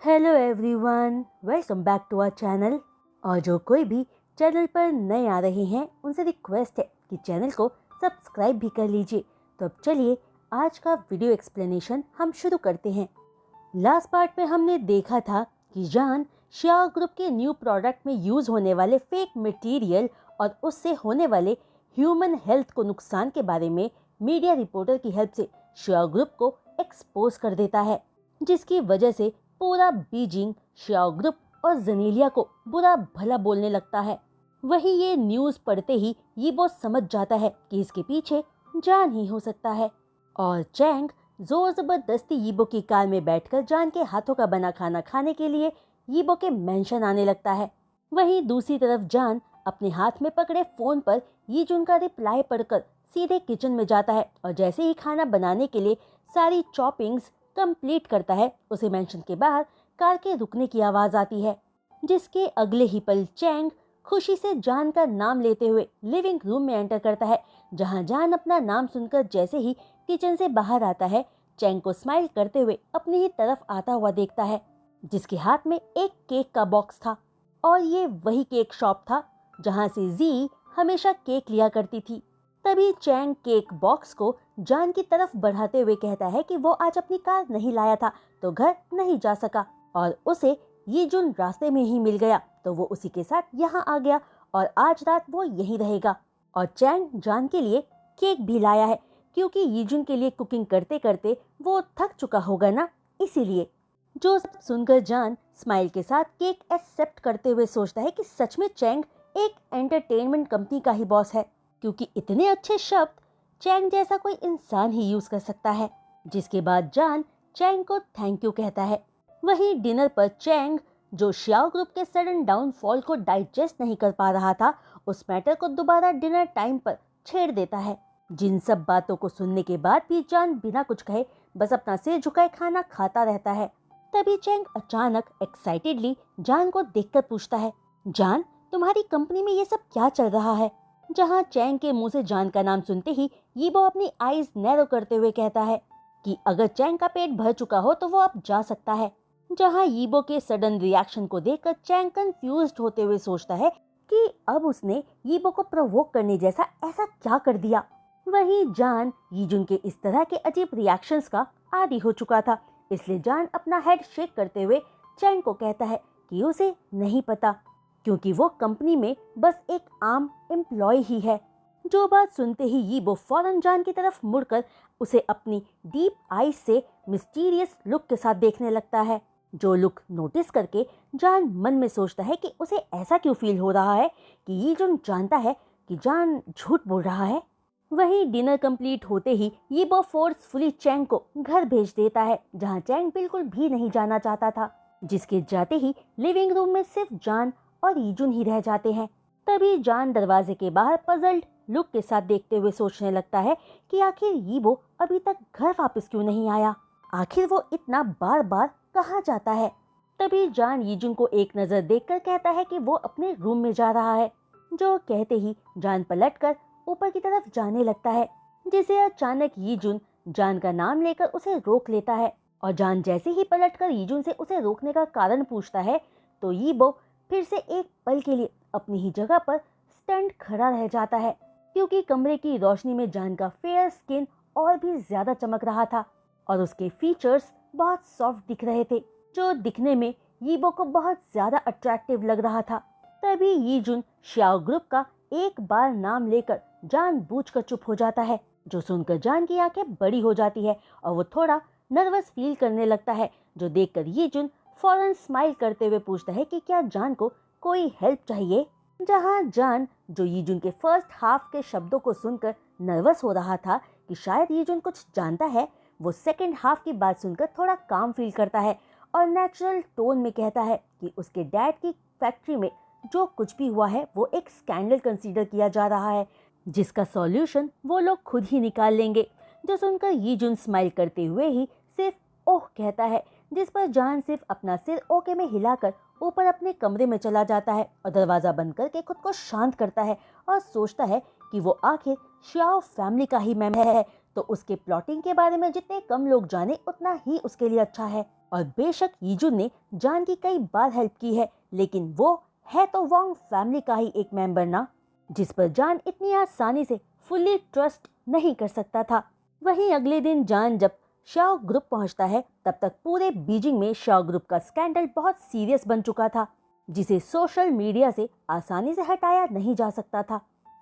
Hello everyone, welcome back to our channel. और जो कोई भी चैनल पर नए आ रहे हैं उनसे रिक्वेस्ट है कि चैनल को सब्सक्राइब भी कर लीजिए। तो अब चलिए आज का वीडियो एक्सप्लेनेशन हम शुरू करते हैं। लास्ट पार्ट में हमने देखा था कि जान श्याओ ग्रुप के न्यू प्रोडक्ट में यूज होने वाले फेक मटेरियल और उससे होने वाले ह्यूमन हेल्थ को नुकसान के बारे में मीडिया रिपोर्टर की हेल्प से श्याओ ग्रुप को एक्सपोज कर देता है, जिसकी वजह से पूरा बीजिंग श्याओ ग्रुप और जनीलिया को बुरा भला बोलने लगता है। वहीं ये न्यूज़ पढ़ते ही यीबो समझ जाता है कि इसके पीछे जान ही हो सकता है और चैंग जोर जबरदस्ती यीबो की कार में बैठकर जान के हाथों का बना खाना खाने के लिए यीबो के मेंशन आने लगता है। वहीं दूसरी तरफ जान अपने हाथ में पकड़े फोन पर यीजुन का रिप्लाई पढ़कर सीधे किचन में जाता है और जैसे ही खाना बनाने के लिए सारी चॉपिंग्स कंप्लीट करता है, उसे मेंशन के बाहर कार के रुकने की आवाज आती है, जिसके अगले ही पल चैंग खुशी से जान का नाम लेते हुए लिविंग रूम में एंटर करता है, जहां जान अपना नाम सुनकर जैसे ही किचन से बाहर आता है, चैंग को स्माइल करते हुए अपनी ही तरफ आता हुआ देखता है, जिसके हाथ में एक केक का बॉक्स था। और ये वही केक शॉप था जहां से जी हमेशा केक लिया करती थी। तभी चैंग केक बॉक्स को जान की तरफ बढ़ाते हुए कहता है कि वो आज अपनी कार नहीं लाया था तो घर नहीं जा सका और उसे ये जुन रास्ते में ही मिल गया तो वो उसी के साथ यहाँ आ गया और आज रात वो यहीं रहेगा। और चैंग जान के लिए केक भी लाया है क्योंकि यीजुन के लिए कुकिंग करते करते वो थक चुका होगा ना, इसीलिए। जो सब सुनकर जान स्माइल के साथ केक एक्सेप्ट करते हुए सोचता है कि सच में चैंग एक एंटरटेनमेंट कंपनी का ही बॉस है, क्योंकि इतने अच्छे शब्द चैंग जैसा कोई इंसान ही यूज कर सकता है। जिसके बाद जान चैंग को थैंक यू कहता है। वहीं डिनर पर चैंग, जो श्याओ ग्रुप के सडन डाउनफॉल को डाइजेस्ट नहीं कर पा रहा था, उस मैटर को दोबारा डिनर टाइम पर छेड़ देता है। जिन सब बातों को सुनने के बाद भी जान बिना कुछ कहे बस अपना सिर झुकाए खाना खाता रहता है। तभी चैंग अचानक एक्साइटेडली जान को देखकर पूछता है, जान, तुम्हारी कंपनी में ये सब क्या चल रहा है? जहां चैंग के मुंह से जान का नाम सुनते ही यीबो अपनी आईज नैरो करते हुए कहता है कि अगर चैंग का पेट भर चुका हो तो वो अब जा सकता है। जहां यीबो के सडन रिएक्शन को देखकर चैंग कंफ्यूज्ड होते हुए सोचता है कि अब उसने यीबो को प्रोवोक करने जैसा ऐसा क्या कर दिया। वहीं जान यीजुन के इस तरह के अजीब रिएक्शंस का आदी हो चुका था, इसलिए जान अपना हेड शेक करते हुए चैंग को कहता है कि उसे नहीं पता, क्योंकि वो कंपनी में बस एक आम एम्प्लॉय ही है। जो बात सुनते ही यीबो फौरन जान की तरफ मुड़कर उसे अपनी डीप आईज से मिस्टीरियस लुक के साथ देखने लगता है। जो लुक नोटिस करके जान मन में सोचता है कि उसे ऐसा क्यों फील हो रहा है कि ये जो जानता है कि जान झूठ बोल रहा है। वहीं डिनर कंप्लीट होते ही यीबो फोर्सफुली चैंग को घर भेज देता है, जहां चैंग बिल्कुल भी नहीं जाना चाहता था। जिसके जाते ही लिविंग रूम में सिर्फ जान और यीजुन ही रह जाते हैं। तभी जान दरवाजे के बाहर पजल्ड लुक के साथ देखते हुए सोचने लगता है कि आखिर यीबो अभी तक घर वापस क्यों नहीं आया, आखिर वो इतना बार बार कहाँ जाता है। तभी जान यीजुन को एक नजर देखकर कहता है कि वो अपने रूम में जा रहा है। जो कहते ही जान पलटकर ऊपर की तरफ जाने लगता है, जिसे अचानक यीजुन जान का नाम लेकर उसे रोक लेता है। और जान जैसे ही पलटकर यीजुन से उसे रोकने का कारण पूछता है तो यीबो फिर से एक पल के लिए अपनी ही जगह पर स्टैंड खड़ा रह जाता है, क्योंकि कमरे की रोशनी में जान का फेयर स्किन और भी ज्यादा चमक रहा था और उसके फीचर्स बहुत सॉफ्ट दिख रहे थे, जो दिखने में यीबो को बहुत ज्यादा अट्रैक्टिव लग रहा था। तभी यीजुन श्याओ ग्रुप का एक बार नाम लेकर जानबूझकर चुप हो जाता है, जो सुनकर जान की आंखें बड़ी हो जाती है और वो थोड़ा नर्वस फील करने लगता है। जो देखकर यीजुन फौरन स्माइल करते हुए पूछता है कि क्या जान को कोई हेल्प चाहिए। जहां जान, जो यीजुन के फर्स्ट हाफ के शब्दों को सुनकर नर्वस हो रहा था कि शायद यीजुन कुछ जानता है, वो सेकंड हाफ की बात सुनकर थोड़ा काम फील करता है और नेचुरल टोन में कहता है कि उसके डैड की फैक्ट्री में जो कुछ भी हुआ है वो एक स्कैंडल कंसीडर किया जा रहा है, जिसका सॉल्यूशन वो लोग खुद ही निकाल लेंगे। जो सुनकर यीजुन स्माइल करते हुए ही सिर्फ ओह कहता है, जिस पर जान सिर्फ अपना सिर ओके में हिलाकर ऊपर अपने कमरे में चला जाता है और दरवाजा बंद करके खुद को शांत करता है और सोचता है कि वो आखिर श्याओ फैमिली का ही मेंबर है तो उसके प्लॉटिंग के बारे में जितने कम लोग जाने उतना ही उसके लिए अच्छा है। और बेशक यीजुन ने जान की कई बार हेल्प की है, लेकिन वो है तो वोंग फैमिली का ही एक मेंबर ना, जिस पर जान इतनी आसानी से फुल्ली ट्रस्ट नहीं कर सकता था। वहीं अगले दिन जान जब शाओ ग्रुप पहुंचता है, तब तक पूरे बीजिंग में शाओ ग्रुप का स्कैंडल बहुत सीरियस बन चुका था, जिसे सोशल मीडिया से आसानी से हटाया नहीं जा सकता था।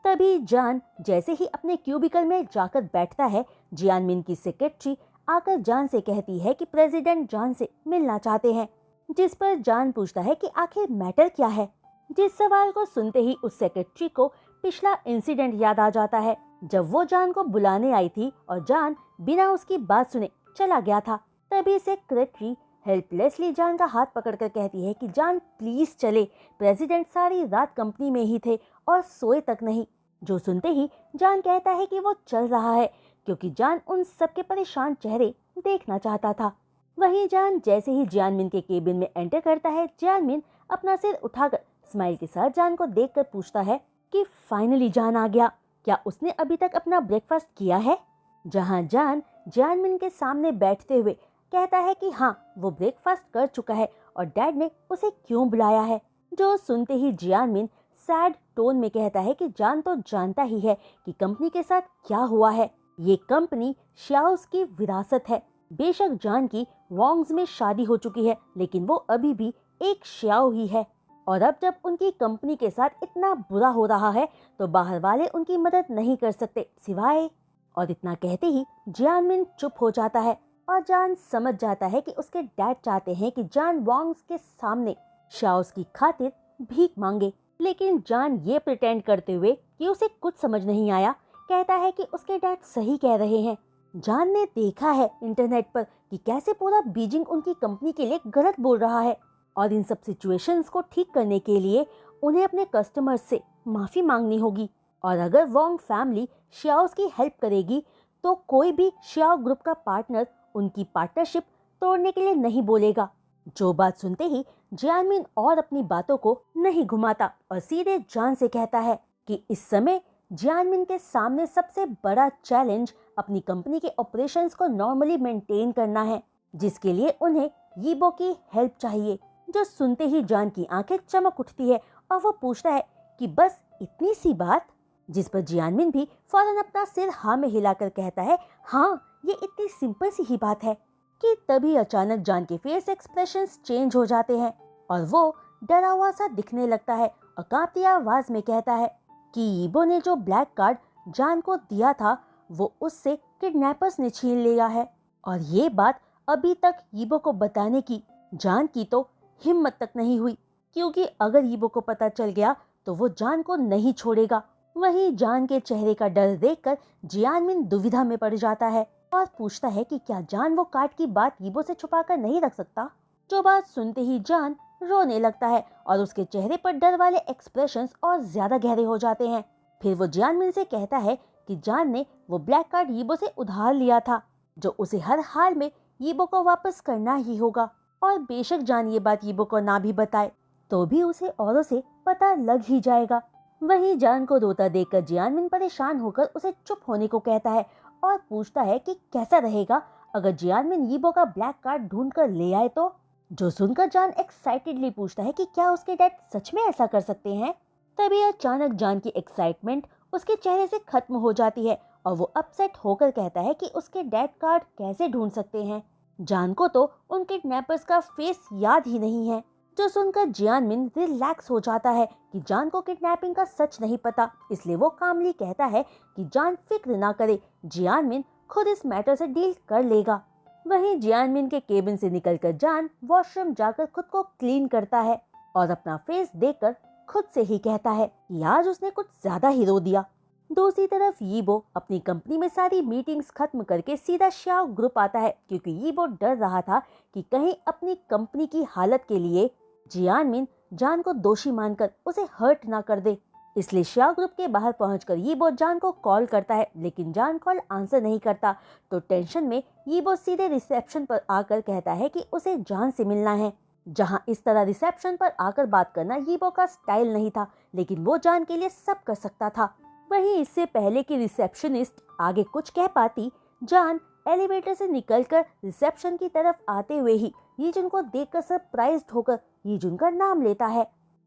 तभी जान जैसे ही अपने क्यूबिकल में जाकर बैठता है, जियानमिन की सेक्रेटरी आकर जान से कहती है कि प्रेसिडेंट जान से मिलना चाहते हैं, जिस पर जान पूछता है कि आखिर मैटर क्या है। जिस सवाल को सुनते ही उस सेक्रेटरी को पिछला इंसिडेंट याद आ जाता है, जब वो जान को बुलाने आई थी और जान बिना उसकी बात सुने चला गया था। तभी सेक्रेटरी हेल्पलेसली जान का हाथ पकड़कर कहती है कि जान प्लीज चले, प्रेसिडेंट सारी रात कंपनी में ही थे और सोए तक नहीं। जो सुनते ही जान कहता है कि वो चल रहा है, क्योंकि जान उन सबके परेशान चेहरे देखना चाहता था। वहीं जान जैसे ही जियानमिन के केबिन में एंटर करता है, जियानमिन अपना सिर उठाकर स्माइल के साथ जान को देखकर पूछता है कि फाइनली जान आ गया, क्या उसने अभी तक अपना ब्रेकफास्ट किया है? जहां जान जियानमिन के सामने बैठते हुए कहता है कि हाँ, वो ब्रेकफास्ट कर चुका है और डैड ने उसे क्यों बुलाया है। जो सुनते ही जियानमिन सैड टोन में कहता है कि जान तो जानता ही है कि कंपनी के साथ क्या हुआ है। ये कंपनी शाओस की विरासत है। बेशक जान की वोंग्स में शादी हो चुकी है, लेकिन वो अभी भी एक शाओ ही है। और अब जब उनकी कंपनी के साथ इतना बुरा हो रहा है, तो बाहर वाले उनकी मदद नहीं कर सकते सिवाय। और इतना कहते ही जियानमिन चुप हो जाता है और जान समझ जाता है कि उसके डैड चाहते हैं कि जान वोंग्स के सामने शाओस की खातिर भीख मांगे। लेकिन जान ये प्रिटेंड करते हुए कि उसे कुछ समझ नहीं आया, कहता है कि उसके डैड सही कह रहे हैं। जान ने देखा है इंटरनेट पर कि कैसे पूरा बीजिंग उनकी कंपनी के लिए गलत बोल रहा है, और इन सब सिचुएशंस को ठीक करने के लिए उन्हें अपने कस्टमर्स से माफी मांगनी होगी। और अगर वोंग फैमिली शाओस की हेल्प करेगी, तो कोई भी शाओ ग्रुप का पार्टनर उनकी पार्टनरशिप तोड़ने के लिए नहीं बोलेगा। जो बात सुनते ही जियानमिन और अपनी बातों को नहीं घुमाता और सीधे जान से कहता है कि इस समय जियानमिन के सामने सबसे बड़ा चैलेंज अपनी कंपनी के ऑपरेशंस को नॉर्मली मेंटेन करना है, जिसके लिए उन्हें यीबो की हेल्प चाहिए। जो सुनते ही जान की आंखें चमक उठती है और वो पूछता है कि बस इतनी सी बात, जिस पर जियानमिन भी फौरन अपना सिर हाँ में हिलाकर कहता है हाँ, ये इतनी सिंपल सी ही बात है। कि तभी अचानक जान के फेस एक्सप्रेशंस चेंज हो जाते हैं और वो डरा हुआ सा दिखने लगता है और कांपती आवाज में कहता है कि यीबो ने जो ब्लैक कार्ड जान को दिया था, वो उससे किडनैपर्स ने छीन लिया है। और ये बात अभी तक यीबो को बताने की जान की तो हिम्मत तक नहीं हुई, क्योंकि अगर यीबो को पता चल गया तो वो जान को नहीं छोड़ेगा। वहीं जान के चेहरे का डर देखकर जियानमिन दुविधा में पड़ जाता है और पूछता है कि क्या जान वो कार्ड की बात यीबो से छुपाकर नहीं रख सकता। जो बात सुनते ही जान रोने लगता है और उसके चेहरे पर डर वाले एक्सप्रेशंस और ज्यादा गहरे हो जाते हैं। फिर वो जियानमिन से कहता है कि जान ने वो ब्लैक कार्ड यीबो से उधार लिया था, जो उसे हर हाल में यीबो को वापस करना ही होगा। और बेशक जान ये बात यीबो को ना भी बताए तो भी उसे औरों से पता लग ही जाएगा। वहीं जान को रोता देखकर जियानमिन परेशान होकर उसे चुप होने को कहता है और पूछता है कि कैसा रहेगा अगर जियानमिन यीबो का ब्लैक कार्ड ढूंढ कर ले आए तो। जो सुनकर जान एक्साइटेडली पूछता है कि क्या उसके डैड सच में ऐसा कर सकते हैं। तभी अचानक जान की एक्साइटमेंट उसके चेहरे से खत्म हो जाती है और वो अपसेट होकर कहता है कि उसके डैड कार्ड कैसे ढूंढ सकते हैं। जान को तो उन किडनैपर्स का फेस याद ही नहीं है। जो सुनकर जियानमिन रिलैक्स हो जाता है कि जान को किडनैपिंग का सच नहीं पता, इसलिए वो कामली कहता है कि जान फिक्र ना करे, जियानमिन खुद इस मैटर से डील कर लेगा। वहीं जियानमिन के केबिन से निकलकर जान वॉशरूम जाकर खुद को क्लीन करता है और अपना फेस देखकर खुद से ही कहता है कि आज उसने कुछ ज्यादा ही रो दिया। दूसरी तरफ यीबो अपनी कंपनी में सारी मीटिंग्स खत्म करके सीधा शाओ ग्रुप आता है, क्योंकि यीबो डर रहा था कि कहीं अपनी कंपनी की हालत के लिए जियानमिन जान को दोषी मानकर उसे हर्ट ना कर दे। इसलिए शाओ ग्रुप के बाहर पहुंचकर यीबो जान को कॉल करता है, लेकिन जान कॉल आंसर नहीं करता। तो टेंशन में यीबो सीधे रिसेप्शन पर आकर कहता है कि उसे जान से मिलना है। जहां इस तरह रिसेप्शन पर आकर बात करना यीबो का स्टाइल नहीं था, लेकिन वो जान के लिए सब कर सकता था। वहीं इससे पहले कि रिसेप्शनिस्ट आगे कुछ कह पाती, जान एलिवेटर से निकलकर रिसेप्शन की तरफ आते हुए ही यीजुन को देखकर सरप्राइज्ड होकर यीजुन का नाम लेता है।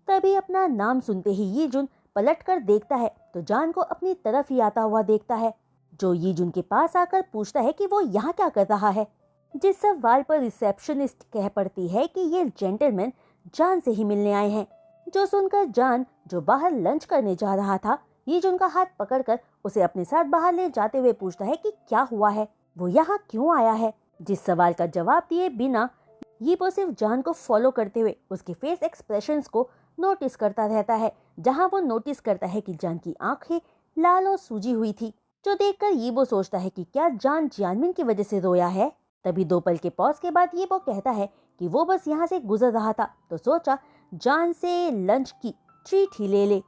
तभी अपना नाम सुनते ही यीजुन पलटकर देखता है तो जान को अपनी तरफ ही आता हुआ देखता है, जो यीजुन के पास आकर पूछता है कि वो यहाँ क्या कर रहा है। जिस सवाल पर रिसेप्शनिस्ट कह पड़ती है कि ये जेंटलमैन जान से ही मिलने आए हैं, जो सुनकर जान, जो बाहर लंच करने जा रहा था, यीजुन का हाथ पकड़कर उसे अपने साथ बाहर ले जाते हुए पूछता है कि क्या हुआ है, वो यहाँ क्यों आया है। जिस सवाल का जवाब दिए बिना यीबो सिर्फ जान को फॉलो करते हुए उसके फेस एक्सप्रेशंस को नोटिस करता रहता है, जहाँ वो नोटिस करता है कि जान की आंखें लाल और सूजी हुई थी, जो देखकर यीबो सोचता है कि क्या जान जियानमिन की वजह से रोया है। तभी 2 पल के पॉज के बाद यीबो कहता है कि वो बस यहाँ से गुजर रहा था तो सोचा जान से लंच की ट्रीट ही ले ले।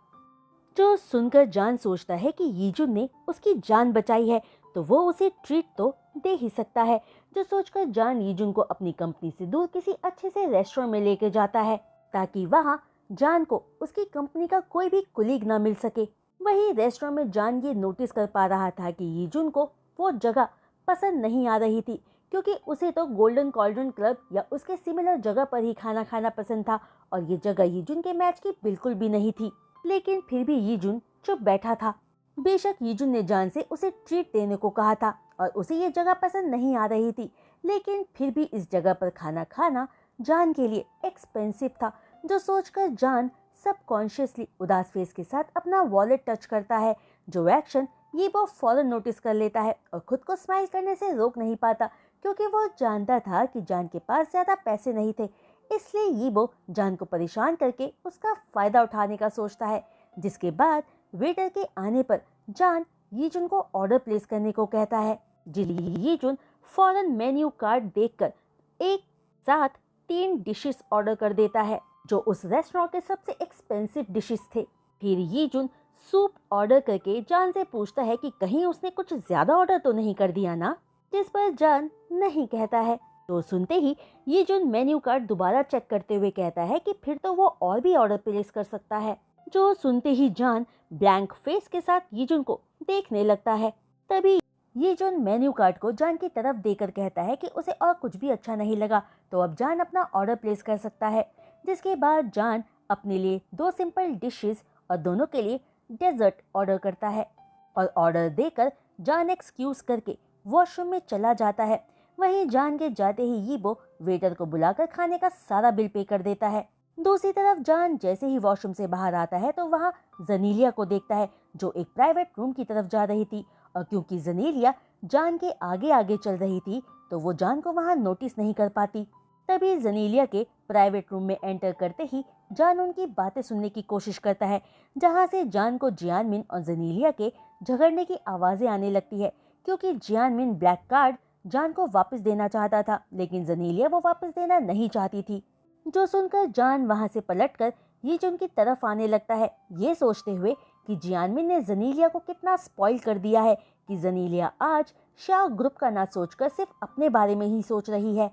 जो सुनकर जान सोचता है कि यीजुन ने उसकी जान बचाई है तो वो उसे ट्रीट तो दे ही सकता है। जो सोचकर जान यीजुन को अपनी कंपनी से दूर किसी अच्छे से रेस्टोरेंट में लेके जाता है, ताकि वहाँ जान को उसकी कंपनी का कोई भी कुलीग ना मिल सके। वहीं रेस्टोरेंट में जान ये नोटिस कर पा रहा था कि यीजुन को वो जगह पसंद नहीं आ रही थी, क्योंकि उसे तो गोल्डन कॉल्ड्रन क्लब या उसके सिमिलर जगह पर ही खाना खाना पसंद था और ये जगह यीजुन के मैच की बिल्कुल भी नहीं थी। लेकिन फिर भी यीजुन चुप बैठा था। बेशक यीजुन ने जान से उसे ट्रीट देने को कहा था और उसे ये जगह पसंद नहीं आ रही थी, लेकिन फिर भी इस जगह पर खाना खाना जान के लिए एक्सपेंसिव था। जो सोचकर जान सबकॉन्शियसली उदास फेस के साथ अपना वॉलेट टच करता है, जो एक्शन ये वो फौरन नोटिस कर लेता है और खुद को स्माइल करने से रोक नहीं पाता, क्योंकि वो जानता था कि जान के पास ज्यादा पैसे नहीं थे। इसलिए यीबो जान को परेशान करके उसका फायदा उठाने का सोचता है। जिसके बाद वेटर के आने पर जान यीजुन को ऑर्डर प्लेस करने को कहता है। यीजुन फौरन मेन्यू कार्ड देखकर एक साथ 3 डिशेस ऑर्डर कर देता है, जो उस रेस्टोरेंट के सबसे एक्सपेंसिव डिशेस थे। फिर यीजुन सूप ऑर्डर करके जान से पूछता है कि कहीं उसने कुछ ज्यादा ऑर्डर तो नहीं कर दिया ना, जिस पर जान नहीं कहता है। तो सुनते ही यीजुन मेन्यू कार्ड दोबारा चेक करते हुए कहता है कि फिर तो वो और भी ऑर्डर प्लेस कर सकता है। जो सुनते ही जान ब्लैंक फेस के साथ यीजुन को देखने लगता है। तभी यीजुन मेन्यू कार्ड को जान की तरफ देकर कहता है कि उसे और कुछ भी अच्छा नहीं लगा तो अब जान अपना ऑर्डर प्लेस कर सकता है। जिसके बाद जान अपने लिए 2 सिंपल डिशेस और दोनों के लिए डेजर्ट ऑर्डर करता है और ऑर्डर देकर जान एक्सक्यूज करके वॉशरूम में चला जाता है। वहीं जान के जाते ही यीबो वेटर को बुलाकर खाने का सारा बिल पे कर देता है। दूसरी तरफ जान जैसे ही वॉशरूम से बाहर आता है तो वहाँ जनीलिया को देखता है, जो एक प्राइवेट रूम की तरफ जा रही थी, और क्योंकि जनीलिया जान के आगे आगे चल रही थी तो वो जान को वहाँ नोटिस नहीं कर पाती। तभी जनीलिया के प्राइवेट रूम में एंटर करते ही जान उनकी बातें सुनने की कोशिश करता है, जहाँ से जान को जियानमिन और जनीलिया के झगड़ने की आवाजें आने लगती है, क्योंकि जियानमिन ब्लैक कार्ड जान को वापस देना चाहता था, लेकिन जनीलिया वो वापस देना नहीं चाहती थी। जो सुनकर जान वहां से पलटकर यीजुन की तरफ आने लगता है, ये सोचते हुए कि जियानमिन ने जनीलिया को कितना स्पॉइल कर दिया है कि जनीलिया आज शाह ग्रुप का ना सोचकर सिर्फ अपने बारे में ही सोच रही है।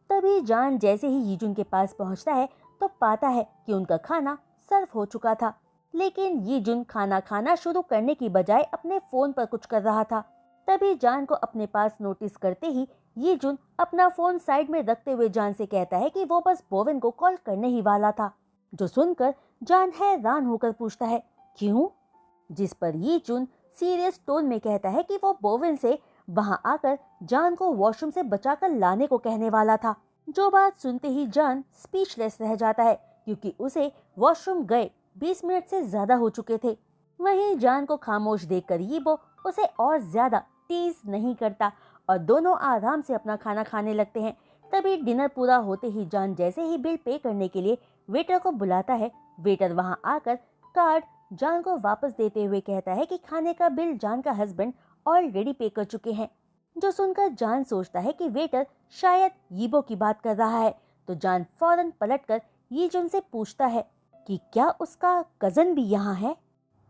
तभी जान जैसे ही यीजुन के पास पहुंचता है तो पाता है कि उनका खाना सर्व हो चुका था, लेकिन यीजुन खाना खाना शुरू करने की बजाय अपने फोन पर कुछ कर रहा था। तभी जान को अपने पास नोटिस करते ही यीजुन अपना फोन साइड में रखते हुए जान से कहता है कि वो बस बोवेन को कॉल करने ही वाला था। जो सुनकर जान हैरान होकर पूछता है क्यों, जिस पर यीजुन सीरियस टोन में कहता है कि वो बोवेन से वहां आकर जान को वॉशरूम से बचाकर लाने को कहने वाला था। जो बात सुनते ही जान स्पीचलेस रह जाता है, क्योंकि उसे वॉशरूम गए 20 मिनट से ज्यादा हो चुके थे। वहीं जान को खामोश देखकर यीबो उसे और ज्यादा टीज नहीं करता और दोनों आराम से अपना खाना खाने लगते हैं। तभी डिनर पूरा होते ही जान जैसे ही बिल पे करने के लिए वेटर को बुलाता है, वेटर वहां आकर कार्ड जान को वापस देते हुए कहता है कि खाने का बिल जान का हस्बैंड ऑलरेडी पे कर चुके हैं। जो सुनकर जान सोचता है कि वेटर शायद यीबो की बात कर रहा है, तो जान फौरन पलटकर यीजुन से पूछता है कि क्या उसका कजन भी यहाँ है।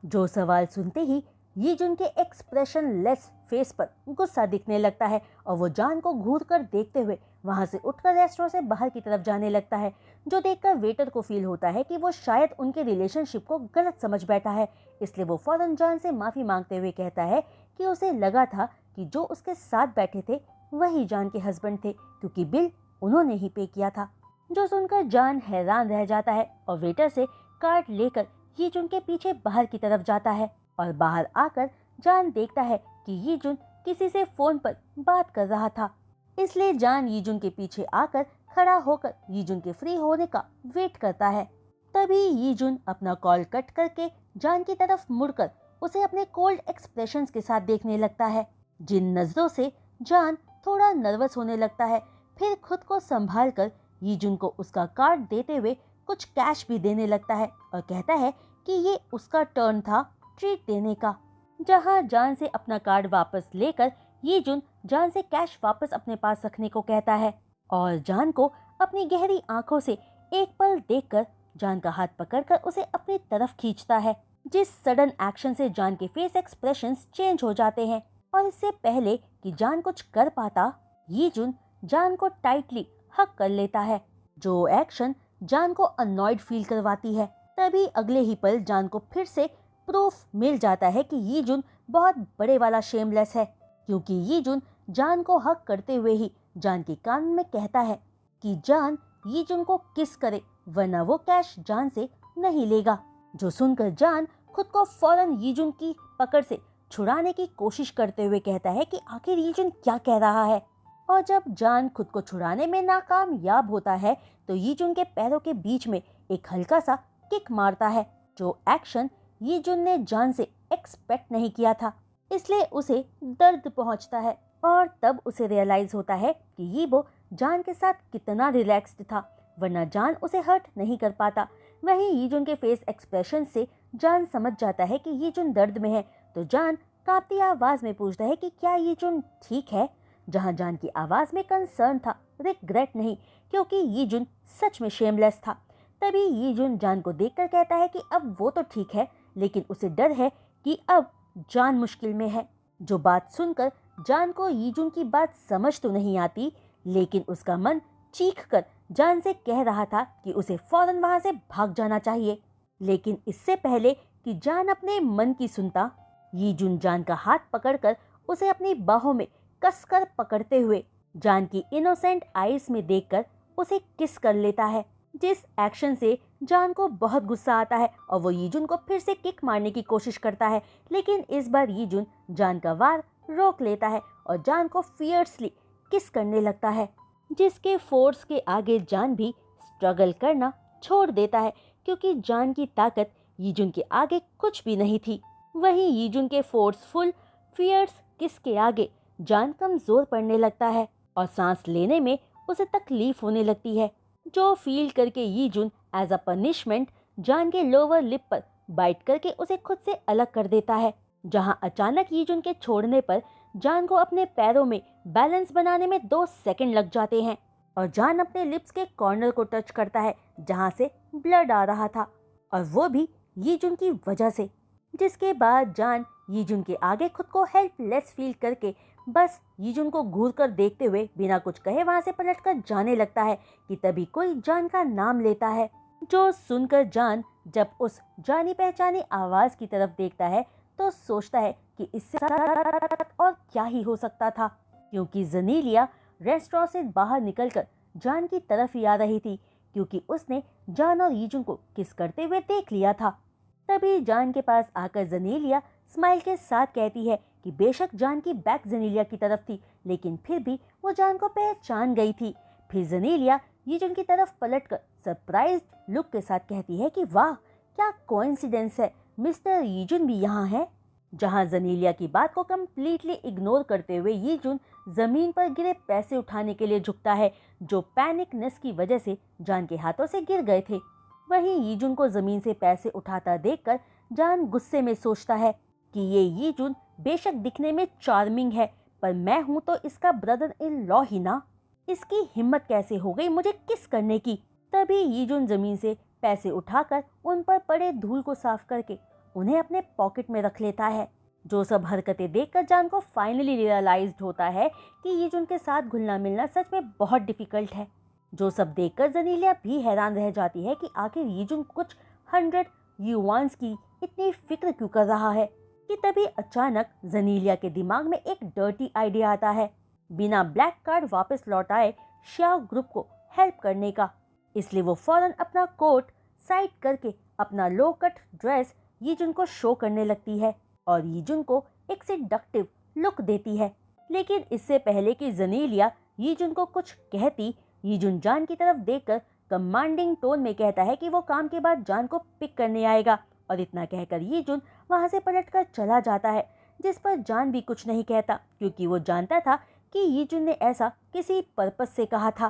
जो सवाल सुनते ही यीजुन के एक्सप्रेशन लेस फेस पर गुस्सा दिखने लगता है और वो जान को घूर कर देखते हुए वहाँ से उठकर रेस्टोरेंट से बाहर की तरफ जाने लगता है, जो देखकर वेटर को फील होता है कि वो शायद उनके रिलेशनशिप को गलत समझ बैठा है। इसलिए वो फौरन जान से माफ़ी मांगते हुए कहता है कि उसे लगा था कि जो उसके साथ बैठे थे वही जान के हस्बैंड थे, क्योंकि बिल उन्होंने ही पे किया था। जो सुनकर जान हैरान रह जाता है और वेटर से कार्ड लेकर यीजुन के पीछे बाहर की तरफ जाता है। और बाहर आकर जान देखता है कि यीजुन किसी से फोन पर बात कर रहा था। इसलिए जान यीजुन के पीछे आकर खड़ा होकर यीजुन के फ्री होने का वेट करता है। तभी यीजुन अपना कॉल कट करके जान की तरफ मुड़कर उसे अपने कोल्ड एक्सप्रेशंस के साथ देखने लगता है, जिन नजरों से जान थोड़ा नर्वस होने लगता है। फिर खुद को संभाल कर यीजुन को उसका कार्ड देते हुए कुछ कैश भी देने लगता है और कहता है कि ये उसका टर्न था ट्रीट देने का। जहां जान से अपना कार्ड वापस लेकर यीजुन जान से कैश वापस अपने पास रखने को कहता है और जान को अपनी गहरी आंखों से एक पल देखकर जान का हाथ पकड़कर उसे अपनी तरफ खींचता है, जिस सडन एक्शन से जान के फेस एक्सप्रेशंस चेंज हो जाते हैं। और इससे पहले कि जान कुछ कर पाता, यीजुन जान को टाइटली हग कर लेता है, जो एक्शन जान को अननॉयड फील करवाती है। तभी अगले ही पल जान को फिर से प्रूफ मिल जाता है कि यीजुन बहुत बड़े वाला शेमलेस है, क्योंकि यीजुन जान को हक करते हुए ही जान के कान में कहता है कि जान यीजुन को किस करे, वरना वो कैश जान से नहीं लेगा। जो सुनकर जान खुद को फौरन यीजुन की पकड़ से छुड़ाने की कोशिश करते हुए कहता है कि आखिर यीजुन क्या कह रहा है। और जब जान खुद को छुड़ाने में नाकामयाब होता है तो यीजुन के पैरों के बीच में एक हल्का सा किक मारता है, जो एक्शन यीजुन ने जान से एक्सपेक्ट नहीं किया था। इसलिए उसे दर्द पहुंचता है और तब उसे रियलाइज होता है कि यीबो जान के साथ कितना रिलैक्स्ड था, वरना जान उसे हर्ट नहीं कर पाता। वहीं यीजुन के फेस एक्सप्रेशन से जान समझ जाता है कि यीजुन दर्द में है, तो जान कांपती आवाज में पूछता है कि क्या यीजुन ठीक है। जहां जान की आवाज में कंसर्न था, रिग्रेट नहीं, क्योंकि यीजुन सच में शेमलेस था। तभी यीजुन जान को देखकर कहता है कि अब वो तो ठीक है, लेकिन उसे डर है कि अब जान मुश्किल में है। जो बात सुनकर जान को यीजुन की बात समझ तो नहीं आती, लेकिन उसका मन चीखकर जान से कह रहा था कि उसे फौरन वहां से भाग जाना चाहिए। लेकिन इससे पहले कि जान अपने मन की सुनता, यीजुन जान का हाथ पकड़कर उसे अपनी बाहों में कसकर पकड़ते हुए जान की इनोसेंट आईज में देखकर उसे किस कर लेता है, जिस एक्शन से जान को बहुत गुस्सा आता है और वो यीजुन को फिर से किक मारने की कोशिश करता है। लेकिन इस बार यीजुन जान का वार रोक लेता है और जान को फियर्सली किस करने लगता है, जिसके फोर्स के आगे जान भी स्ट्रगल करना छोड़ देता है, क्योंकि जान की ताकत यीजुन के आगे कुछ भी नहीं थी। वहीं यीजुन के फोर्सफुल फियर्स किस के आगे जान कमजोर पड़ने लगता है और सांस लेने में उसे तकलीफ होने लगती है, जो फील करके यीजुन एज अ पनिशमेंट जान के लोअर लिप पर बाइट करके उसे खुद से अलग कर देता है। जहां अचानक यीजुन के छोड़ने पर जान को अपने पैरों में बैलेंस बनाने में 2 सेकंड लग जाते हैं और जान अपने लिप्स के कॉर्नर को टच करता है जहां से ब्लड आ रहा था, और वो भी यीजुन की वजह से। जिसके बाद जान यीजुन के आगे खुद को हेल्पलेस फील करके बस यीजुन को घूर कर देखते हुए बिना कुछ कहे वहां से पलटकर जाने लगता है कि तभी कोई जान का नाम लेता है, जो सुनकर जान जब उस जानी पहचानी आवाज की तरफ देखता है तो सोचता है कि इससे और क्या ही हो सकता था, क्योंकि जनीलिया रेस्टोरेंट से बाहर निकलकर जान की तरफ ही आ रही थी, क्योंकि उसने जान और यीजुन को किस करते हुए देख लिया था। तभी जान के पास आकर जनीलिया स्माइल के साथ कहती है कि बेशक जान की बैक जनीलिया की तरफ थी, लेकिन फिर भी वो जान को पहचान गई थी। फिर जनीलिया यीजुन की तरफ पलटकर सरप्राइज्ड लुक के साथ कहती है कि वाह क्या कोइंसिडेंस है, मिस्टर यीजुन भी यहाँ है। जहाँ जनीलिया की बात को कम्प्लीटली इग्नोर करते हुए यीजुन जमीन पर गिरे पैसे उठाने के लिए झुकता है, जो पैनिकनेस की वजह से जान के हाथों से गिर गए थे। वहीं यीजुन को जमीन से पैसे उठाता देखकर जान गुस्से में सोचता है कि ये यीजुन बेशक दिखने में चार्मिंग है, पर मैं हूं तो इसका ब्रदर इन लॉ ही ना, इसकी हिम्मत कैसे हो गई मुझे किस करने की। तभी यीजुन जमीन से पैसे उठाकर उन पर पड़े धूल को साफ करके उन्हें अपने पॉकेट में रख लेता है, जो सब हरकतें देखकर जान को फाइनली रियलाइज्ड होता है कि यीजुन के साथ घुलना मिलना सच में बहुत डिफिकल्ट है। जो सब देखकर जनीलिया भी हैरान रह जाती है कि आखिर यीजुन कुछ 100 युआन्स की इतनी फिक्र क्यों कर रहा है। कि तभी अचानक जनीलिया के दिमाग में एक डर्टी आइडिया आता है, बिना ब्लैक कार्ड वापस लौटाए श्याओ ग्रुप को हेल्प करने का। इसलिए वो फौरन अपना कोट साइड करके अपना लो कट ड्रेस यीजुन को शो करने लगती है और यीजुन को एक सेडक्टिव लुक देती है। लेकिन इससे पहले कि जनीलिया यीजुन को कुछ कहती, यीजुन जान की तरफ देखकर कमांडिंग टोन में कहता है कि वो काम के बाद जान को पिक करने आएगा और इतना कहकर यीजुन वहां से पलटकर चला जाता है, जिस पर जान भी कुछ नहीं कहता क्योंकि वो जानता था कि यीजुन ने ऐसा किसी पर्पस से कहा था।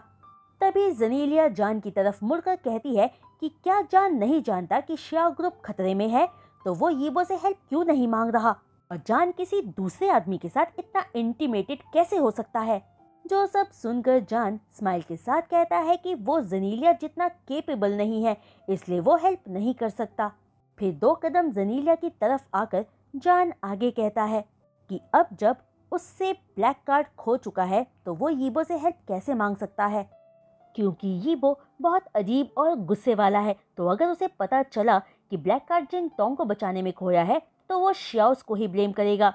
तभी जनीलिया जान की तरफ मुड़कर कहती है कि क्या जान नहीं जानता कि श्याओ ग्रुप खतरे में है, तो वो यीबो से हेल्प क्यों नहीं मांग रहा और जान किसी दूसरे आदमी के साथ इतना इंटीमेटेड कैसे हो सकता है। जो सब सुनकर जान स्माइल के साथ कहता है कि वो जनीलिया जितना केपेबल नहीं है, इसलिए वो हेल्प नहीं कर सकता। फिर 2 कदम जनीलिया की तरफ आकर जान आगे कहता है कि अब जब उससे ब्लैक कार्ड खो चुका है तो वो यीबो से हेल्प कैसे मांग सकता है, क्योंकि यीबो बहुत अजीब और गुस्से वाला है। तो अगर उसे पता चला कि ब्लैक कार्ड जिंग टोंग को बचाने में खोया है तो वो श्याओस को ही ब्लेम करेगा।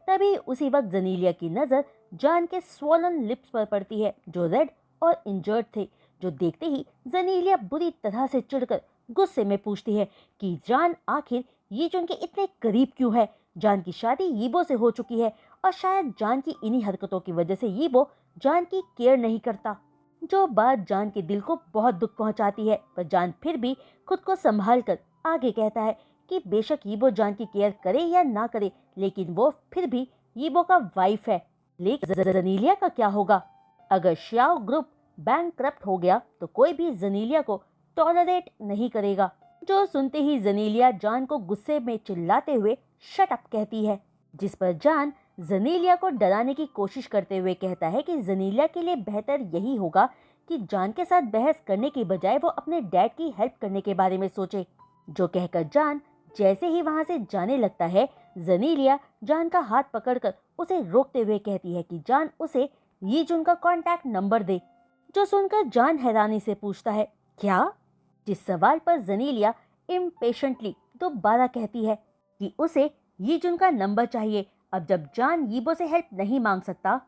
तभी उसी वक्त जनीलिया की नज़र जान के स्वॉलन लिप्स पर पड़ती है जो रेड और इंजर्ड थे, जो देखते ही जनीलिया बुरी तरह से चिढ़कर गुस्से में पूछती है कि जान आखिर यीजुन के इतने करीब क्यों है। जान की शादी यीबो से हो चुकी है और शायद जान की इन्हीं हरकतों की वजह से यीबो जान की केयर नहीं करता। जो बात जान के दिल को बहुत दुख पहुंचाती है, पर जान फिर भी खुद को संभाल कर आगे कहता है कि बेशक यीबो जान की केयर करे या ना करे, लेकिन वो फिर भी यीबो का वाइफ है। लेकिन जनीलिया का क्या होगा? अगर श्याओ ग्रुप बैंकक्रप्ट हो गया तो कोई भी जनीलिया को टॉलरेट नहीं करेगा। जो सुनते ही जनीलिया जान को गुस्से में चिल्लाते हुए शट अप कहती है, जिस पर जान जनीलिया को डराने की कोशिश करते हुए कहता है कि जनीलिया के लिए बेहतर यही होगा कि जान के साथ बहस करने की बजाय वो अपने डैड की हेल्प करने के बारे में सोचे। जो कहकर जान जैसे ही वहां से जाने लगता है, जनीलिया जान का हाथ पकड़कर उसे रोकते हुए कहती है कि जान उसे यीजुन का कॉन्टैक्ट नंबर दे। जो सुनकर जान हैरानी से पूछता है क्या, जिस सवाल पर जनीलिया इम्पेशेंटली दोबारा कहती है कि उसे यीजुन का नंबर चाहिए। अब जब जान यीबो से हेल्प नहीं मांग सकता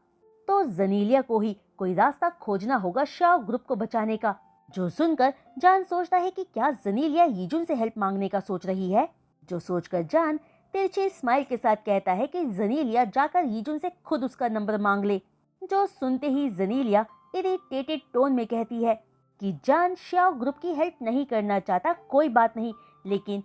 तो जनीलिया को ही कोई रास्ता खोजना होगा श्याओ ग्रुप को बचाने का। जो सुनकर जान सोचता है कि क्या जनीलिया यीजुन से हेल्प मांगने का सोच रही है। जो सोचकर जान तिरछी स्माइल के साथ कहता है कि जनीलिया जाकर यीजुन से खुद उसका नंबर मांग ले। जो सुनते ही जनीलिया इरिटेटेड टोन में कहती है कि जान श्याओ ग्रुप की हेल्प नहीं करना चाहता, कोई बात नहीं, लेकिन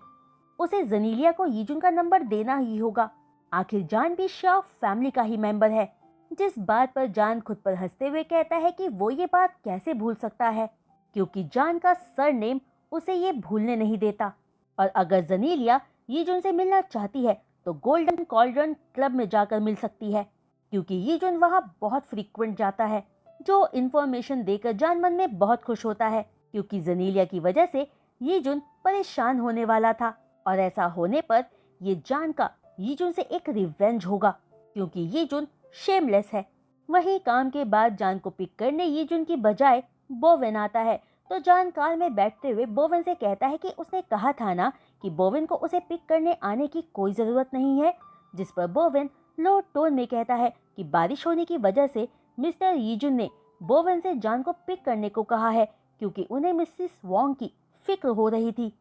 उसे जनीलिया को यीजुन का नंबर देना ही होगा। आखिर जान भी श्याओ फैमिली का ही मेंबर है। जिस बात पर जान खुद पर हंसते हुए कहता है कि वो ये बात कैसे भूल सकता है, क्योंकि जान का सरनेम उसे ये भूलने नहीं देता। और अगर जनीलिया यीजुन से मिलना चाहती है तो गोल्डन कॉल्ड्रन क्लब में जाकर मिल सकती है, क्योंकि यीजुन वहाँ बहुत फ्रीक्वेंट जाता है। जो इन्फॉर्मेशन देकर जान मन में बहुत खुश होता है, क्योंकि जनीलिया की वजह से यीजुन परेशान होने वाला था और ऐसा होने पर ये जान का यीजुन से एक रिवेंज होगा, क्योंकि यीजुन शेमलेस है। वहीं काम के बाद जान को पिक करने यीजुन की बजाय बोवेन आता है, तो जान कार में बैठते हुए बोवेन से कहता है कि उसने कहा था ना कि बोवेन को उसे पिक करने आने की कोई ज़रूरत नहीं है। जिस पर बोवेन लो टोन में कहता है कि बारिश होने की वजह से मिस्टर यीजुन ने बोवेन से जान को पिक करने को कहा है, क्योंकि उन्हें मिसेस वोंग की फिक्र हो रही थी।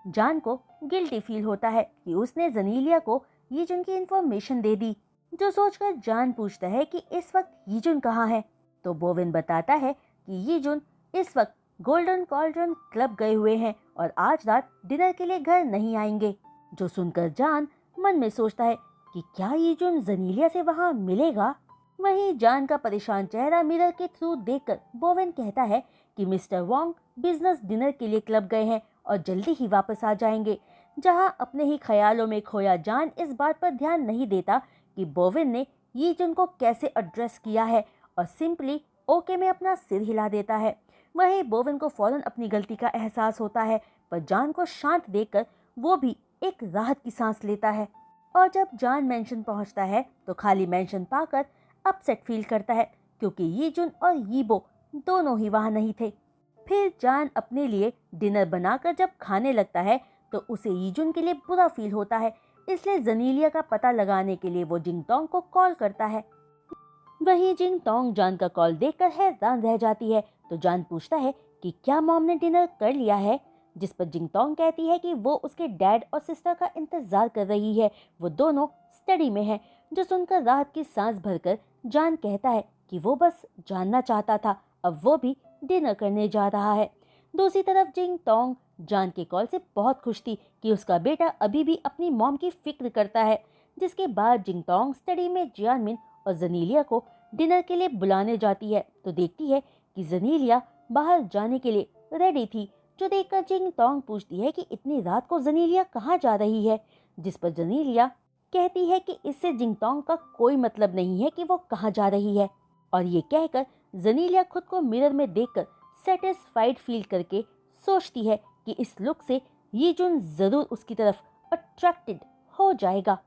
जान को गिल्टी फील होता है कि उसने जनीलिया को यीजुन की इन्फॉर्मेशन दे दी। जो सोचकर जान पूछता है कि इस वक्त यीजुन कहाँ है, तो बोवेन बताता है कि यीजुन इस वक्त गोल्डन कॉल्ड्रन क्लब गए हुए हैं और आज रात डिनर के लिए घर नहीं आएंगे। जो सुनकर जान मन में सोचता है कि क्या यीजुन जनीलिया से वहां मिलेगा। वहीं जान का परेशान चेहरा मिरर के थ्रू देखकर बोवेन कहता है कि मिस्टर वोंग बिजनेस डिनर के लिए क्लब गए हैं और जल्दी ही वापस आ जाएंगे। जहां अपने ही ख्यालों में खोया जान इस बात पर ध्यान नहीं देता कि बोवेन ने यीजुन को कैसे एड्रेस किया है और सिंपली ओके में अपना सिर हिला देता है। वहीं बोवेन को फौरन अपनी गलती का एहसास होता है, पर जान को शांत देखकर वो भी एक राहत की सांस लेता है। और जब जान मेंशन पहुंचता है तो खाली मेंशन पाकर अपसेट फील करता है क्योंकि यीजुन और यीबो दोनों ही वहां नहीं थे। फिर जान अपने लिए डिनर बनाकर जब खाने लगता है तो उसे यीजुन के लिए बुरा फील होता है, इसलिए जनीलिया का पता लगाने के लिए वो जिंगटोंग को कॉल करता है। वहीं जिंगटोंग जान का कॉल देखकर हैरान रह जाती है तो जान पूछता है कि क्या मॉम ने डिनर कर लिया है, जिस पर जिंगटोंग कहती है कि वो उसके डैड और सिस्टर का इंतजार कर रही है, वो दोनों स्टडी में हैं। जो सुनकर राहत की सांस भरकर जान कहता है कि वो बस जानना चाहता था, अब वो भी डिनर करने जा रहा है। दूसरी तरफ जिंगटोंग जान के कॉल से बहुत खुश थी कि उसका बेटा अभी भी अपनी मॉम की फिक्र करता है। जिसके बाद जिंगटोंग स्टडी में जियानमिन और जनीलिया को डिनर के लिए बुलाने जाती है तो देखती है कि जनीलिया बाहर जाने के लिए रेडी थी, जो देखकर जिंगटोंग पूछती है कि इतनी रात को जनीलिया कहाँ जा रही है, जिस पर जनीलिया कहती है कि इससे जिंगटोंग का कोई मतलब नहीं है कि वो कहाँ जा रही है। और ये कहकर जनीलिया खुद को मिरर में देखकर सेटिस्फाइड फील करके सोचती है कि इस लुक से यीजुन जरूर उसकी तरफ अट्रैक्टेड हो जाएगा।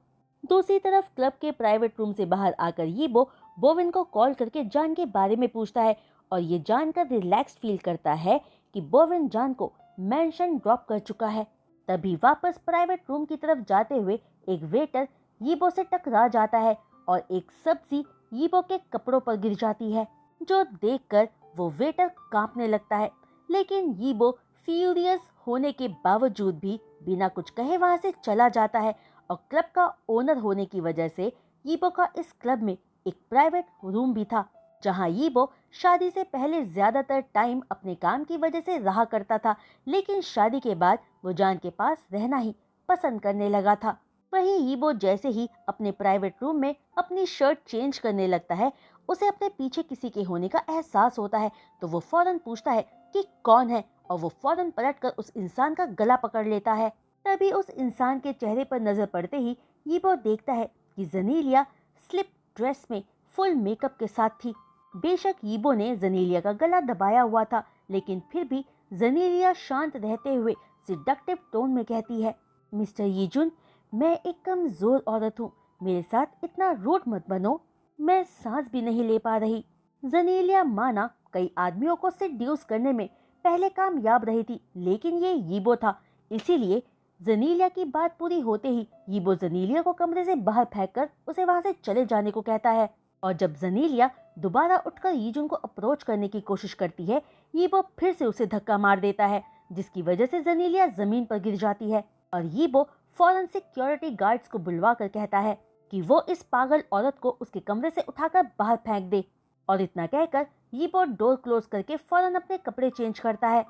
दूसरी तरफ क्लब के प्राइवेट रूम से बाहर आकर यीबो बोविन को कॉल करके जान के बारे में पूछता है और ये जानकर रिलैक्स फील करता है कि बोविन जान को मेंशन ड्रॉप कर चुका है। तभी वापस प्राइवेट रूम की तरफ जाते हुए एक वेटर यीबो से टकरा जाता है और एक सब्जी यीबो के कपड़ों पर गिर जाती है, जो देखकर वो वेटर कांपने लगता है। लेकिन यीबो फ्यूरियस होने के बावजूद भी बिना कुछ कहे वहां से चला जाता है और क्लब का ओनर होने की वजह से यीबो का इस क्लब में एक प्राइवेट रूम भी था, जहां यीबो शादी से पहले ज्यादातर टाइम अपने काम की वजह से रहा करता था, लेकिन शादी के बाद वो जान के पास रहना ही पसंद करने लगा था। वहीं यीबो जैसे ही अपने प्राइवेट रूम में अपनी शर्ट चेंज करने लगता है, उसे अपने पीछे किसी के होने का एहसास होता है तो वो फौरन पूछता है कि कौन है और वो फौरन पलटकर उस इंसान का गला पकड़ लेता है। तभी उस इंसान के चेहरे पर नजर पड़ते ही यीबो देखता है कि जनीलिया स्लिप ड्रेस में फुल मेकअप के साथ थी। बेशक यीबो ने जनीलिया का गला दबाया हुआ था, लेकिन फिर भी जनीलिया शांत रहते हुए सिडक्टिव टोन में कहती है, मिस्टर यीजुन, मैं एक कमजोर औरत हूँ, मेरे साथ इतना रूड मत बनो, मैं सांस भी नहीं ले पा रही। जनीलिया माना कई आदमियों को सेड्यूस करने में पहले कामयाब रही थी, लेकिन ये यीबो था। इसीलिए जनीलिया की बात पूरी होते ही यीबो जनीलिया को कमरे से बाहर फेंककर उसे वहां से चले जाने को कहता है। और जब जनीलिया दोबारा उठकर यीजुन को अप्रोच करने की कोशिश करती है, यीबो फिर से उसे धक्का मार देता है, जिसकी वजह से जनीलिया जमीन पर गिर जाती है। और यीबो फौरन सिक्योरिटी गार्ड्स को बुलवा कर कहता है कि वो इस पागल औरत को उसके कमरे से उठाकर बाहर फेंक दे। और इतना कहकर यीबो डोर क्लोज करके फौरन अपने कपड़े चेंज करता है।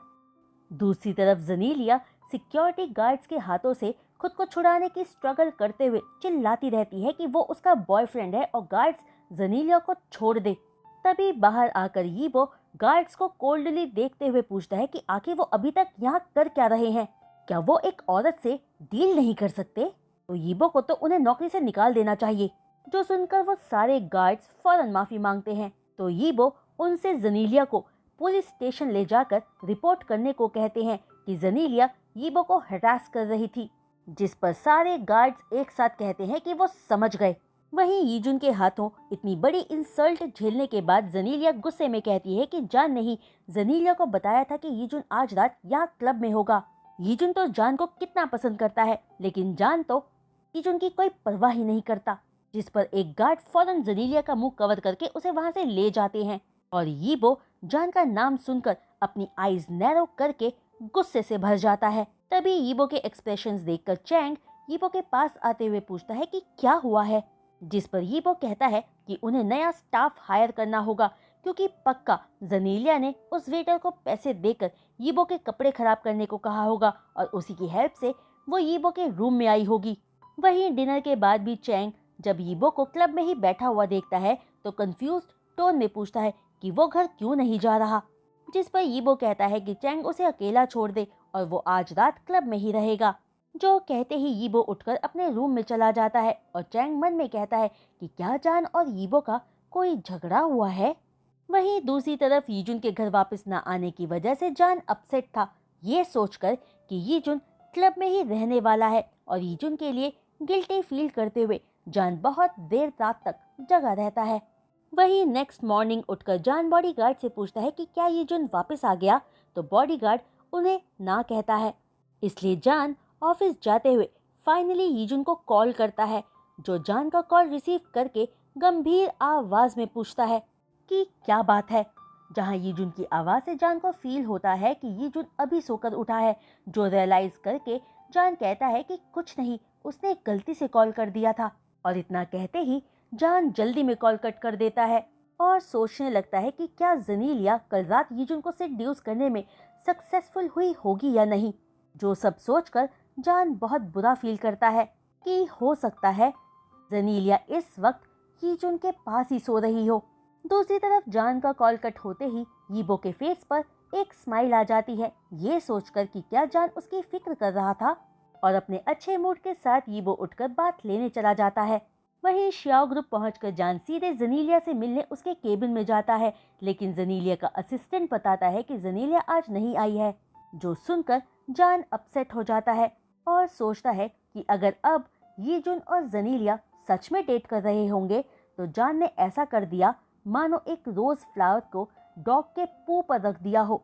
दूसरी तरफ जनीलिया सिक्योरिटी गार्ड्स के हाथों से खुद को छुड़ाने की स्ट्रगल करते हुए चिल्लाती रहती है कि वो उसका बॉयफ्रेंड है और गार्ड्स जनीलिया को छोड़ दे। तभी बाहर आकर यीबो गार्ड्स को कोल्डली देखते हुए पूछता है कि आखिर वो अभी तक यहाँ कर क्या रहे हैं, क्या वो एक औरत से डील नहीं कर सकते? तो यीबो को तो उन्हें नौकरी से निकाल देना चाहिए। जो सुनकर वो सारे गार्ड्स फौरन माफी मांगते हैं तो यीबो उनसे जनीलिया को पुलिस स्टेशन ले जाकर रिपोर्ट करने को कहते हैं कि जनीलिया यीबो को हरास कर रही थी, जिस पर सारे गार्ड्स एक साथ कहते हैं कि वो समझ गए। वहीं यीजुन के हाथों इतनी बड़ी इंसल्ट झेलने के बाद जनीलिया गुस्से में कहती है कि जान नहीं जनीलिया को बताया था कि यीजुन आज रात यहाँ क्लब में होगा। यीजुन तो जान को कितना पसंद करता है, लेकिन जान तो यीजुन की कोई परवाह ही नहीं करता। जिस पर एक गार्ड फौरन जनीलिया का मुंह कवर करके उसे वहां से ले जाते हैं और यीबो जान का नाम सुनकर अपनी आईज नैरो करके गुस्से से भर जाता है। तभी यीबो के एक्सप्रेशंस देखकर चैंग यीबो के पास आते हुए पूछता है कि क्या हुआ है, जिस पर यीबो कहता है कि उन्हें नया स्टाफ हायर करना होगा क्योंकि पक्का जनीलिया ने उस वेटर को पैसे देकर यीबो के कपड़े खराब करने को कहा होगा और उसी की हेल्प से वो यीबो के रूम में आई होगी। वहीं डिनर के बाद भी चैंग जब यीबो को क्लब में ही बैठा हुआ देखता है तो कंफ्यूज्ड टोन में पूछता है कि वो घर क्यों नहीं जा रहा, जिस पर यीबो कहता है कि चैंग उसे अकेला छोड़ दे और वो आज रात क्लब में ही रहेगा। जो कहते ही यीबो उठकर अपने रूम में चला जाता है और चैंग मन में कहता है कि क्या जान और यीबो का कोई झगड़ा हुआ है। वहीं दूसरी तरफ यीजुन के घर वापस न आने की वजह से जान अपसेट था, ये सोचकर कि यीजुन क्लब में ही रहने वाला है और यीजुन के लिए गिल्टी फील करते हुए जान बहुत देर रात तक जगा रहता है। वही नेक्स्ट मॉर्निंग उठकर जान बॉडीगार्ड से पूछता है कि क्या यीजुन वापस आ गया, तो बॉडीगार्ड उन्हें ना कहता है। इसलिए जान ऑफिस जाते हुए फाइनली यीजुन को कॉल करता है, जो जान का कॉल रिसीव करके गंभीर आवाज में पूछता है कि क्या बात है। जहां यीजुन की आवाज से जान को फील होता है कि यीजुन अभी सोकर उठा है, जो रियलाइज करके जान कहता है कि कुछ नहीं, उसने गलती से कॉल कर दिया था। और इतना कहते ही जान जल्दी में कॉल कट कर देता है और सोचने लगता है कि क्या जनीलिया कल रात यीजुन को सेड्यूस करने में सक्सेसफुल हुई होगी या नहीं। जो सब सोचकर जान बहुत बुरा फील करता है कि हो सकता है जनीलिया इस वक्त यीजुन के पास ही सो रही हो। दूसरी तरफ जान का कॉल कट होते ही यीबो के फेस पर एक स्माइल आ जाती है, ये सोचकर कि क्या जान उसकी फिक्र कर रहा था। और अपने अच्छे मूड के साथ यीबो उठकर बात लेने चला जाता है। वहीं श्याओ ग्रुप पहुंचकर जान सीधे जनीलिया से मिलने उसके केबिन में जाता है, लेकिन जनीलिया का असिस्टेंट बताता है कि जनीलिया आज नहीं आई है। जो सुनकर जान अपसेट हो जाता है और सोचता है कि अगर अब यीजुन और जनीलिया सच में डेट कर रहे होंगे तो जान ने ऐसा कर दिया मानो एक रोज फ्लावर को डॉग के पू पर रख दिया हो।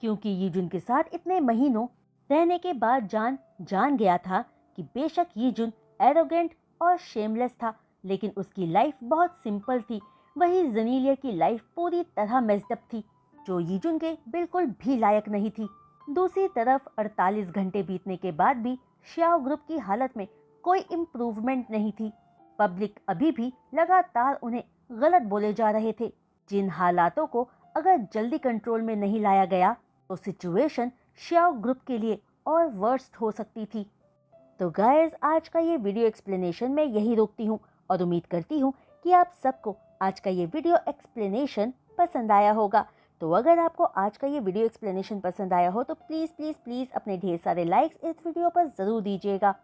क्योंकि यीजुन के साथ इतने महीनों रहने के बाद जान गया था कि बेशक यीजुन एरोगेंट और शेमलेस था, लेकिन उसकी लाइफ बहुत सिंपल थी। वही जनीलिया की लाइफ पूरी तरह मेस्ड अप थी, जो यीजुन के बिल्कुल भी लायक नहीं थी। दूसरी तरफ 48 घंटे बीतने के बाद भी श्याओ ग्रुप की हालत में कोई इम्प्रूवमेंट नहीं थी। पब्लिक अभी भी लगातार उन्हें गलत बोले जा रहे थे, जिन हालातों को अगर जल्दी कंट्रोल में नहीं लाया गया तो सिचुएशन श्याओ ग्रुप के लिए और वर्स्ट हो सकती थी। तो गाइस, आज का ये वीडियो एक्सप्लेनेशन मैं यही रोकती हूँ और उम्मीद करती हूँ कि आप सबको आज का ये वीडियो एक्सप्लेनेशन पसंद आया होगा। तो अगर आपको आज का ये वीडियो एक्सप्लेनेशन पसंद आया हो तो प्लीज़ प्लीज़ प्लीज़ अपने ढेर सारे लाइक्स इस वीडियो पर ज़रूर दीजिएगा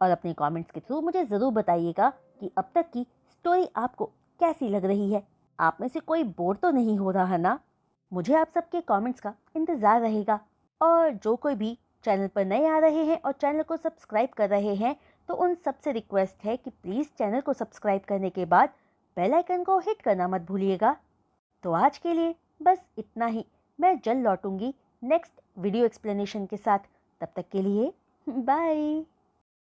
और अपने कमेंट्स के थ्रू मुझे ज़रूर बताइएगा कि अब तक की स्टोरी आपको कैसी लग रही है। आप में से कोई बोर तो नहीं हो रहा है ना? मुझे आप सबके कमेंट्स का इंतज़ार रहेगा। और जो कोई भी चैनल पर नए आ रहे हैं और चैनल को सब्सक्राइब कर रहे हैं तो उन सबसे रिक्वेस्ट है कि प्लीज़ चैनल को सब्सक्राइब करने के बाद बेल आइकन को हिट करना मत भूलिएगा। तो आज के लिए बस इतना ही। मैं जल्द लौटूंगी नेक्स्ट वीडियो एक्सप्लेनेशन के साथ। तब तक के लिए बाय।